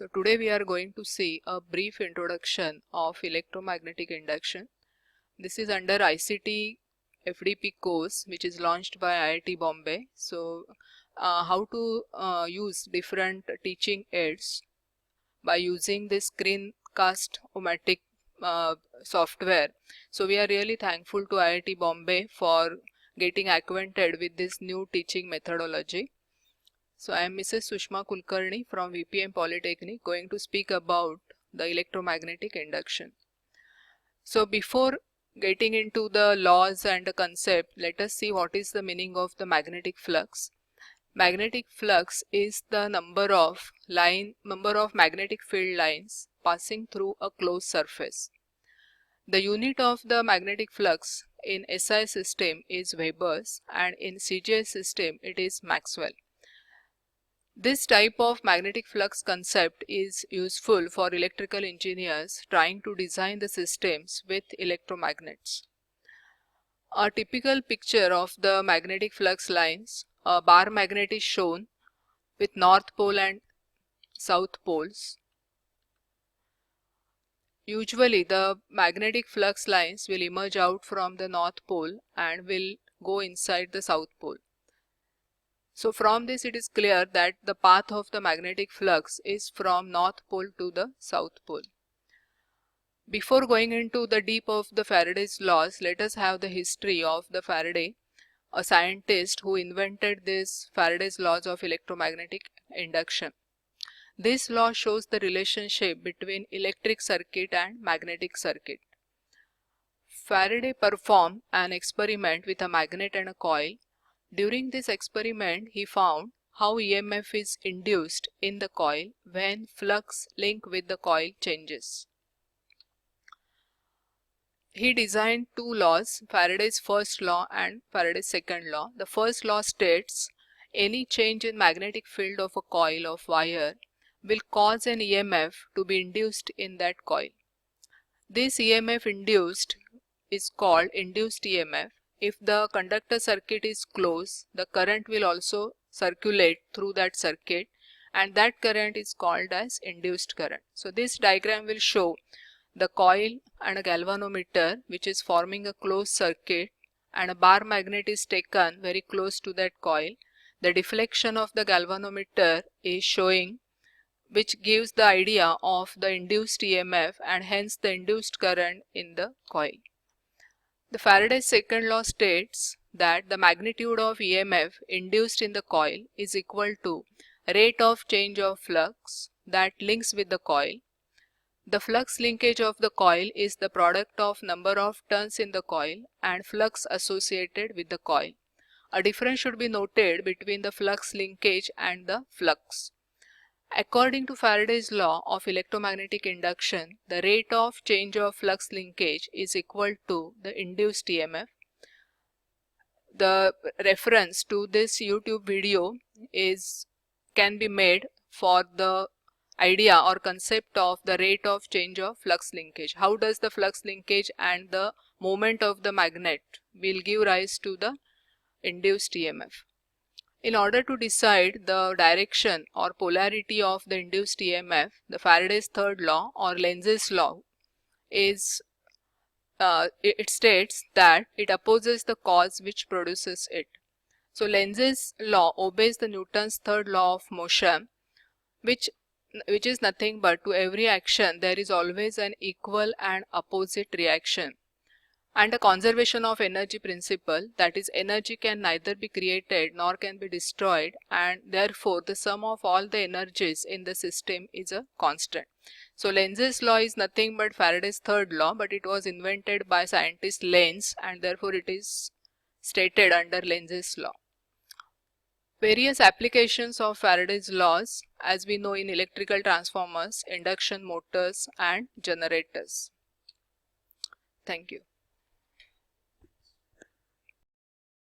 So today we are going to see a brief introduction of electromagnetic induction. This is under ICT FDP course which is launched by IIT Bombay. So how to use different teaching aids by using this screencast-o-matic software. So we are really thankful to IIT Bombay for getting acquainted with this new teaching methodology. So I am Mrs. Sushma Kulkarni from VPM Polytechnic, going to speak about the electromagnetic induction. So before getting into the laws and the concept, let us see what is the meaning of the magnetic flux. Magnetic flux is the number of magnetic field lines passing through a closed surface. The unit of the magnetic flux in SI system is Webers and in CGS system it is Maxwell. This type of magnetic flux concept is useful for electrical engineers trying to design the systems with electromagnets. A typical picture of the magnetic flux lines, a bar magnet is shown with north pole and south poles. Usually the magnetic flux lines will emerge out from the north pole and will go inside the south pole. So from this it is clear that the path of the magnetic flux is from north pole to the south pole. Before going into the deep of the Faraday's laws, let us have the history of the Faraday, a scientist who invented this Faraday's laws of electromagnetic induction. This law shows the relationship between electric circuit and magnetic circuit. Faraday performed an experiment with a magnet and a coil. During this experiment, he found how EMF is induced in the coil when flux link with the coil changes. He designed two laws, Faraday's first law and Faraday's second law. The first law states any change in magnetic field of a coil of wire will cause an EMF to be induced in that coil. This EMF induced is called induced EMF. If the conductor circuit is closed, the current will also circulate through that circuit and that current is called as induced current. So this diagram will show the coil and a galvanometer which is forming a closed circuit and a bar magnet is taken very close to that coil. The deflection of the galvanometer is showing, which gives the idea of the induced EMF and hence the induced current in the coil. The Faraday's second law states that the magnitude of EMF induced in the coil is equal to rate of change of flux that links with the coil. The flux linkage of the coil is the product of number of turns in the coil and flux associated with the coil. A difference should be noted between the flux linkage and the flux. According to Faraday's law of electromagnetic induction, the rate of change of flux linkage is equal to the induced EMF. The reference to this YouTube video can be made for the idea or concept of the rate of change of flux linkage. How does the flux linkage and the moment of the magnet will give rise to the induced EMF. In order to decide the direction or polarity of the induced EMF, the Faraday's third law or Lenz's law is it states that it opposes the cause which produces it. So Lenz's law obeys the Newton's third law of motion, which is nothing but to every action there is always an equal and opposite reaction. And a conservation of energy principle, that is, energy can neither be created nor can be destroyed, and therefore the sum of all the energies in the system is a constant. So Lenz's law is nothing but Faraday's third law, but it was invented by scientist Lenz and therefore it is stated under Lenz's law. Various applications of Faraday's laws, as we know, in electrical transformers, induction motors and generators. Thank you.